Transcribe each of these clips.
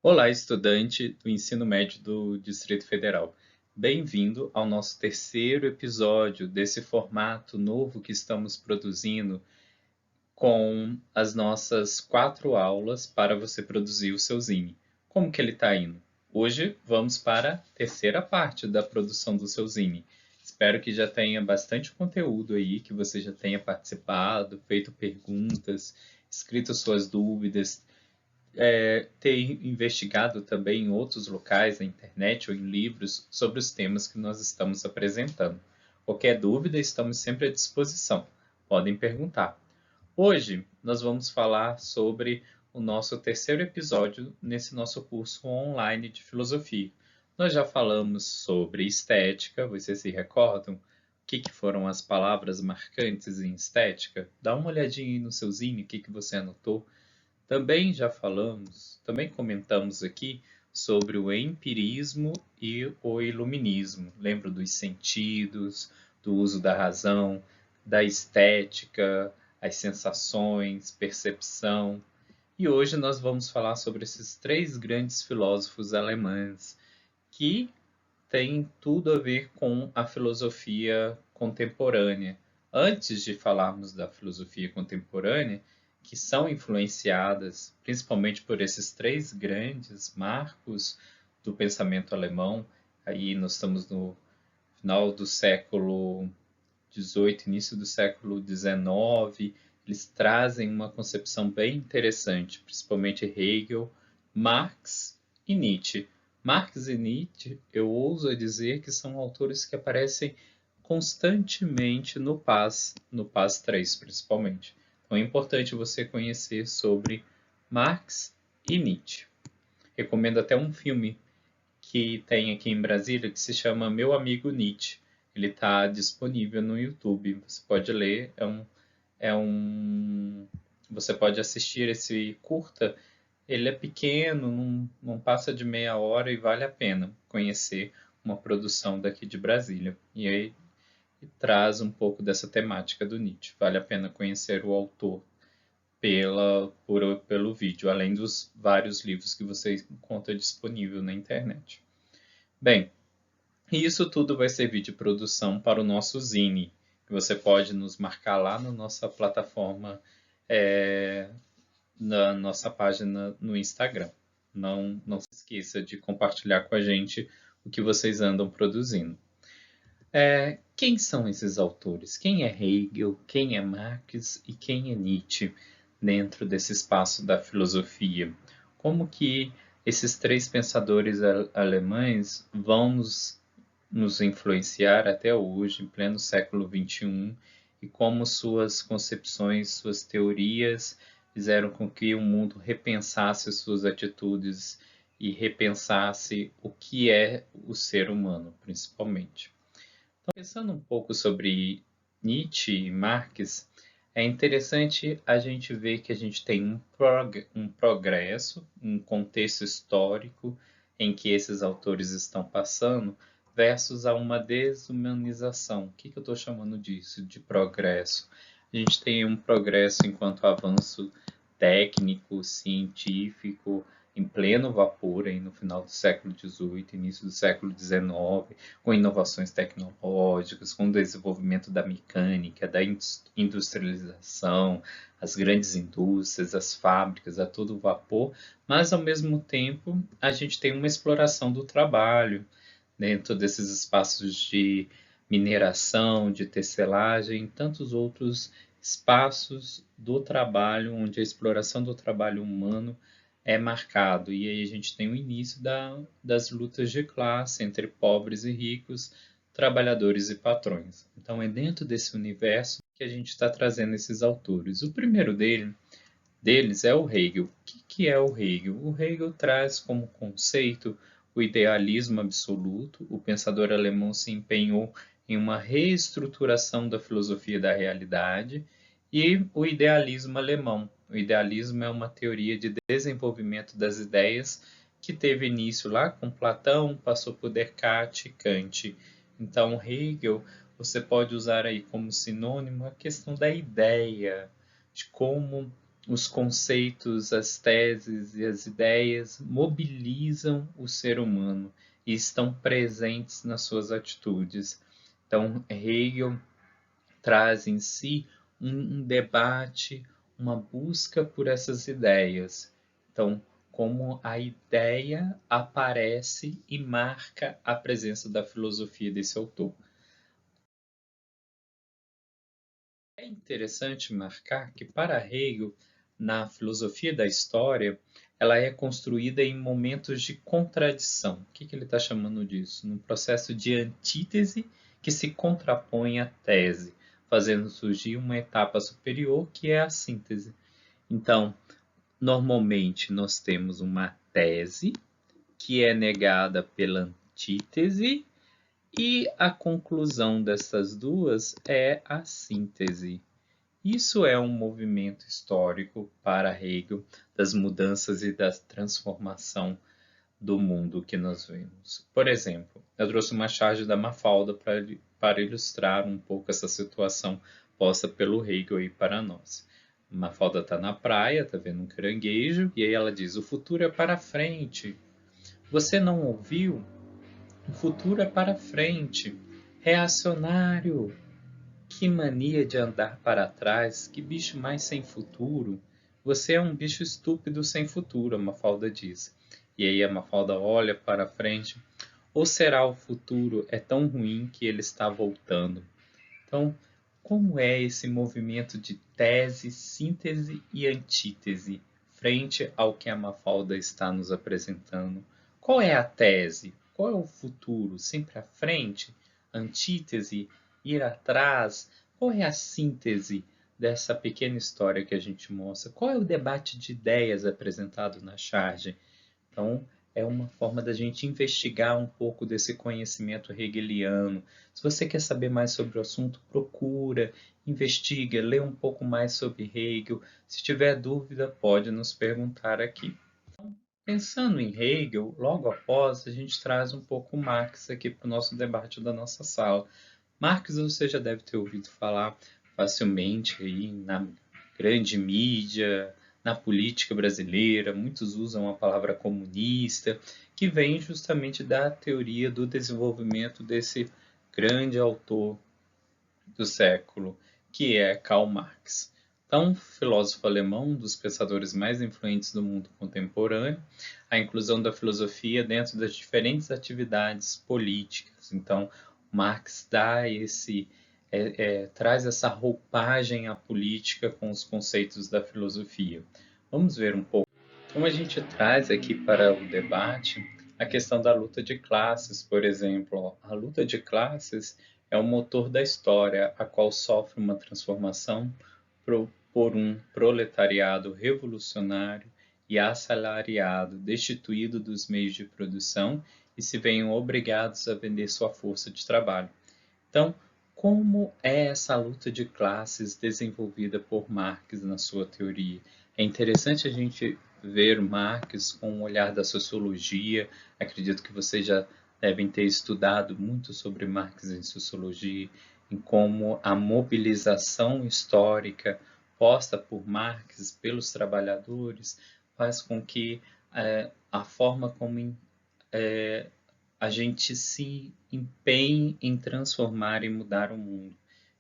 Olá, estudante do ensino médio do Distrito Federal. Bem-vindo ao nosso terceiro episódio desse formato novo que estamos produzindo com as nossas 4 aulas para você produzir o seu zine. Como que ele está indo? Hoje vamos para a terceira parte da produção do seu zine. Espero que já tenha bastante conteúdo aí, que você já tenha participado, feito perguntas, escrito suas dúvidas, ter investigado também em outros locais, na internet ou em livros, sobre os temas que nós estamos apresentando. Qualquer dúvida, estamos sempre à disposição. Podem perguntar. Hoje, nós vamos falar sobre o nosso terceiro episódio nesse nosso curso online de filosofia. Nós já falamos sobre estética, vocês se recordam? O que foram as palavras marcantes em estética? Dá uma olhadinha aí no seu zine, o que você anotou. Também comentamos aqui sobre o empirismo e o iluminismo. Lembra dos sentidos, do uso da razão, da estética, as sensações, percepção. E hoje nós vamos falar sobre esses três grandes filósofos alemães que têm tudo a ver com a filosofia contemporânea. Antes de falarmos da filosofia contemporânea, que são influenciadas principalmente por esses três grandes marcos do pensamento alemão, aí nós estamos no final do século XVIII, início do século XIX, eles trazem uma concepção bem interessante, principalmente Hegel, Marx e Nietzsche. Marx e Nietzsche, eu ouso dizer que são autores que aparecem constantemente no PAS 3, principalmente. Então é importante você conhecer sobre Marx e Nietzsche. Recomendo até um filme que tem aqui em Brasília que se chama Meu Amigo Nietzsche. Ele está disponível no YouTube. Você pode ler, você pode assistir esse curta. Ele é pequeno, não passa de meia hora e vale a pena conhecer uma produção daqui de Brasília. E aí traz um pouco dessa temática do Nietzsche. Vale a pena conhecer o autor pelo vídeo, além dos vários livros que você encontra disponível na internet. Bem, isso tudo vai servir de produção para o nosso Zine, que você pode nos marcar lá na nossa plataforma, é, na nossa página no Instagram. Não se esqueça de compartilhar com a gente o que vocês andam produzindo. Quem são esses autores? Quem é Hegel? Quem é Marx? E quem é Nietzsche dentro desse espaço da filosofia? Como que esses três pensadores alemães vão nos influenciar até hoje, em pleno século XXI, e como suas concepções, suas teorias fizeram com que o mundo repensasse suas atitudes e repensasse o que é o ser humano, principalmente. Então, pensando um pouco sobre Nietzsche e Marx, é interessante a gente ver que a gente tem um progresso, um contexto histórico em que esses autores estão passando, versus a uma desumanização. O que eu estou chamando disso? De progresso. A gente tem um progresso enquanto avanço técnico, científico, em pleno vapor aí no final do século XVIII, início do século XIX, com inovações tecnológicas, com o desenvolvimento da mecânica, da industrialização, as grandes indústrias, as fábricas, a todo vapor, mas ao mesmo tempo a gente tem uma exploração do trabalho dentro desses espaços de mineração, de tecelagem, e tantos outros espaços do trabalho onde a exploração do trabalho humano é marcado. E aí a gente tem o início das lutas de classe entre pobres e ricos, trabalhadores e patrões. Então é dentro desse universo que a gente está trazendo esses autores. O primeiro deles é o Hegel. O que é o Hegel? O Hegel traz como conceito o idealismo absoluto. O pensador alemão se empenhou em uma reestruturação da filosofia da realidade e o idealismo alemão. O idealismo é uma teoria de desenvolvimento das ideias que teve início lá com Platão, passou por Descartes e Kant. Então, Hegel, você pode usar aí como sinônimo a questão da ideia, de como os conceitos, as teses e as ideias mobilizam o ser humano e estão presentes nas suas atitudes. Então, Hegel traz em si um debate, uma busca por essas ideias. Então, como a ideia aparece e marca a presença da filosofia desse autor. É interessante marcar que, para Hegel, na filosofia da história, ela é construída em momentos de contradição. O que ele está chamando disso? Num processo de antítese que se contrapõe à tese, fazendo surgir uma etapa superior que é a síntese. Então, normalmente nós temos uma tese que é negada pela antítese e a conclusão dessas duas é a síntese. Isso é um movimento histórico para Hegel das mudanças e da transformação do mundo que nós vemos. Por exemplo, eu trouxe uma charge da Mafalda para ilustrar um pouco essa situação posta pelo Hegel aí para nós. Mafalda está na praia, está vendo um caranguejo, e aí ela diz: o futuro é para frente. Você não ouviu? O futuro é para frente. Reacionário. Que mania de andar para trás, que bicho mais sem futuro. Você é um bicho estúpido sem futuro, a Mafalda diz. E aí a Mafalda olha para frente. Ou será o futuro é tão ruim que ele está voltando? Então, como é esse movimento de tese, síntese e antítese frente ao que a Mafalda está nos apresentando? Qual é a tese? Qual é o futuro? Sempre à frente? Antítese? Ir atrás? Qual é a síntese dessa pequena história que a gente mostra? Qual é o debate de ideias apresentado na charge? Então, é uma forma da gente investigar um pouco desse conhecimento hegeliano. Se você quer saber mais sobre o assunto, procura, investiga, lê um pouco mais sobre Hegel. Se tiver dúvida, pode nos perguntar aqui. Pensando em Hegel, logo após, a gente traz um pouco Marx aqui para o nosso debate da nossa sala. Marx você já deve ter ouvido falar facilmente aí na grande mídia, na política brasileira, muitos usam a palavra comunista, que vem justamente da teoria do desenvolvimento desse grande autor do século, que é Karl Marx. Então, filósofo alemão, um dos pensadores mais influentes do mundo contemporâneo, a inclusão da filosofia dentro das diferentes atividades políticas. Então, Marx dá traz essa roupagem à política com os conceitos da filosofia. Vamos ver um pouco. Então, a gente traz aqui para o debate a questão da luta de classes, por exemplo. A luta de classes é o motor da história, a qual sofre uma transformação por um proletariado revolucionário e assalariado, destituído dos meios de produção e se veem obrigados a vender sua força de trabalho. Então, como é essa luta de classes desenvolvida por Marx na sua teoria? É interessante a gente ver Marx com o olhar da sociologia. Acredito que vocês já devem ter estudado muito sobre Marx em sociologia, em como a mobilização histórica posta por Marx pelos trabalhadores faz com que a forma como a gente se empenhe em transformar e mudar o mundo.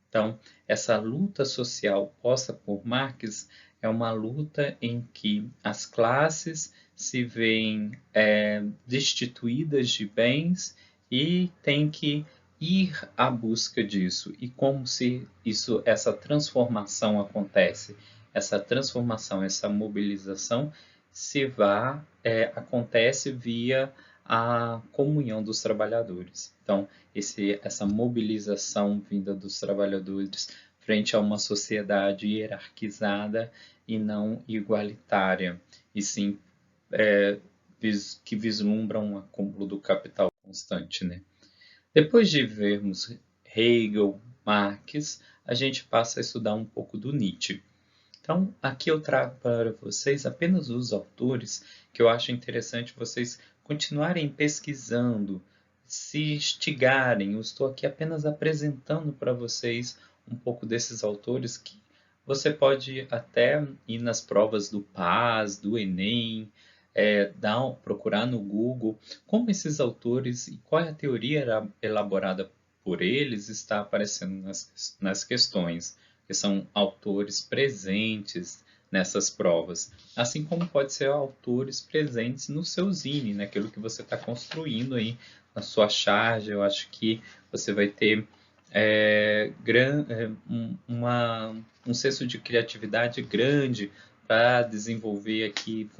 Então, essa luta social posta por Marx é uma luta em que as classes se veem destituídas de bens e têm que ir à busca disso. E como se essa transformação acontece? Essa transformação, essa mobilização acontece via a comunhão dos trabalhadores. Então, essa mobilização vinda dos trabalhadores frente a uma sociedade hierarquizada e não igualitária, e sim que vislumbra um acúmulo do capital constante, né? Depois de vermos Hegel, Marx, a gente passa a estudar um pouco do Nietzsche. Então, aqui eu trago para vocês apenas os autores que eu acho interessante vocês continuarem pesquisando, se instigarem. Eu estou aqui apenas apresentando para vocês um pouco desses autores que Você pode até ir nas provas do PAS, do Enem, procurar no Google como esses autores e qual é a teoria elaborada por eles está aparecendo nas questões, que são autores presentes nessas provas, assim como pode ser autores presentes no seu zine, naquilo que você está construindo aí na sua charge. Eu acho que você vai ter um senso de criatividade grande para desenvolver aqui.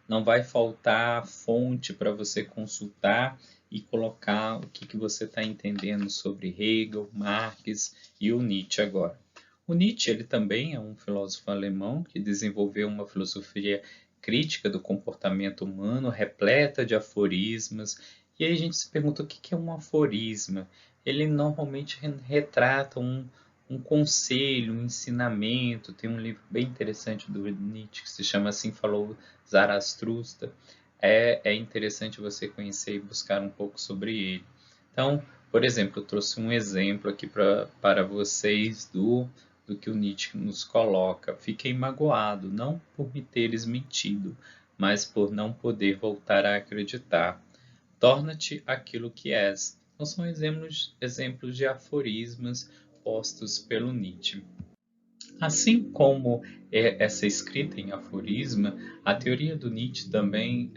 Não vai faltar fonte para você consultar e colocar o que você está entendendo sobre Hegel, Marx e o Nietzsche agora. O Nietzsche ele também é um filósofo alemão que desenvolveu uma filosofia crítica do comportamento humano, repleta de aforismos. E aí a gente se pergunta o que é um aforisma? Ele normalmente retrata um conselho, um ensinamento. Tem um livro bem interessante do Nietzsche que se chama Assim Falou Zaratustra. É interessante você conhecer e buscar um pouco sobre ele. Então, por exemplo, eu trouxe um exemplo aqui para vocês do que o Nietzsche nos coloca. Fiquei magoado, não por me teres mentido, mas por não poder voltar a acreditar. Torna-te aquilo que és. Então, são exemplos de aforismos postos pelo Nietzsche. Assim como essa escrita em aforisma, a teoria do Nietzsche também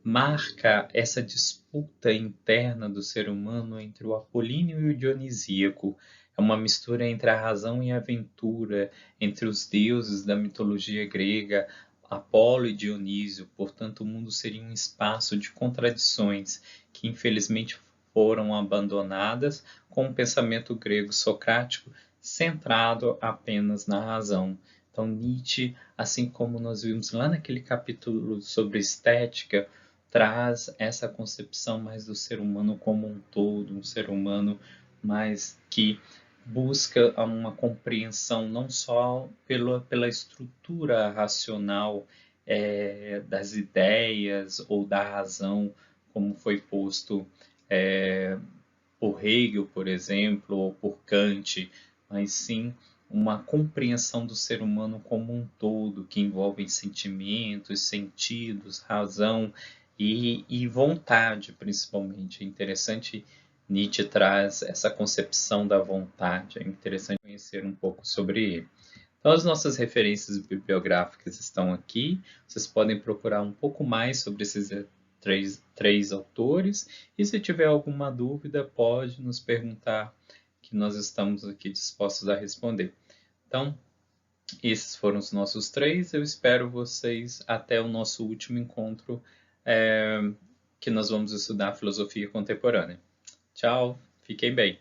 marca essa disputa interna do ser humano entre o apolíneo e o dionisíaco. É uma mistura entre a razão e a aventura, entre os deuses da mitologia grega, Apolo e Dionísio. Portanto, o mundo seria um espaço de contradições que infelizmente foram abandonadas com o pensamento grego socrático centrado apenas na razão. Então, Nietzsche, assim como nós vimos lá naquele capítulo sobre estética, traz essa concepção mais do ser humano como um todo, um ser humano mais que busca uma compreensão não só pela estrutura racional das ideias ou da razão, como foi posto por Hegel, por exemplo, ou por Kant, mas sim uma compreensão do ser humano como um todo, que envolve sentimentos, sentidos, razão e vontade, principalmente. É interessante, Nietzsche traz essa concepção da vontade, é interessante conhecer um pouco sobre ele. Então, as nossas referências bibliográficas estão aqui, vocês podem procurar um pouco mais sobre esses três autores, e se tiver alguma dúvida, pode nos perguntar, que nós estamos aqui dispostos a responder. Então, esses foram os nossos três. Eu espero vocês até o nosso último encontro, que nós vamos estudar filosofia contemporânea. Tchau, fiquem bem.